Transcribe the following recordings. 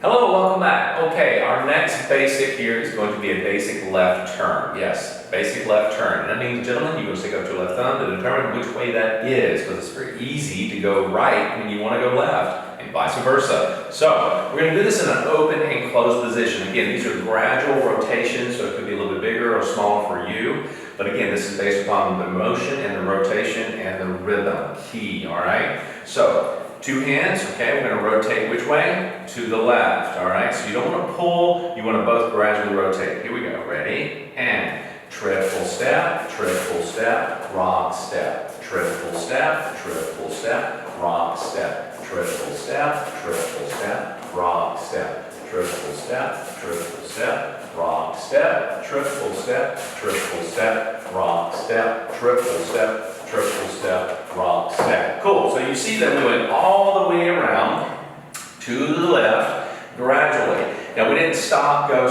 Hello, welcome back. Okay, our next basic here is going to be a basic left turn. Yes, basic left turn. That means, gentlemen, you're going to stick up your left thumb to determine which way that is, because it's very easy to go right when you want to go left, and vice versa. So, we're going to do this in an open and closed position. Again, these are gradual rotations, so it could be a little bit bigger or smaller for you. But again, this is based upon the motion and the rotation and the rhythm key, all right? So, two hands, okay, we're going to rotate which way? To the left, all right? So you don't want to pull, you want to both gradually rotate. Here we go, ready? And triple step, rock step, triple step, rock step, triple step, rock step, triple step, rock step, triple step, rock step, triple step, rock step. Cool. So you see that we went all the way around to the left gradually. Now we didn't stop, go,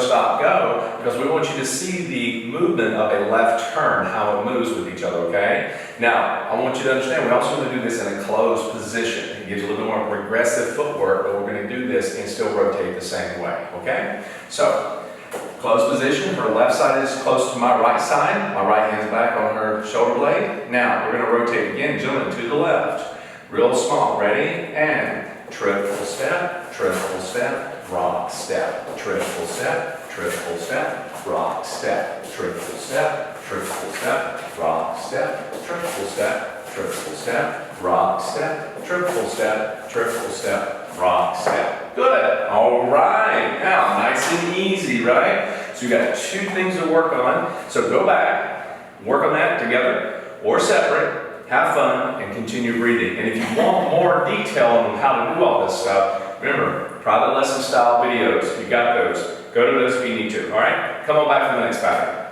because we want you to see the movement of a left turn, how it moves with each other, okay? Now, I want you to understand, we also want to do this in a closed position. It gives you a little bit more progressive footwork, but we're going to do this and still rotate the same way, okay? So, closed position, her left side is close to my right side. My right hand's back on her shoulder blade. Now, we're going to rotate again, gentlemen, to the left. Real small. Ready? And triple step, rock step, triple step, rock step, triple step, rock step, triple step, rock step, triple step, rock step. Good. All right. Now, nice and easy, right? So you got two things to work on. So go back, work on that together or separate. Have fun and continue breathing. And if you want more detail on how to do all this stuff, remember, private lesson style videos, you got those. Go to those if you need to, all right? Come on back for the next pattern.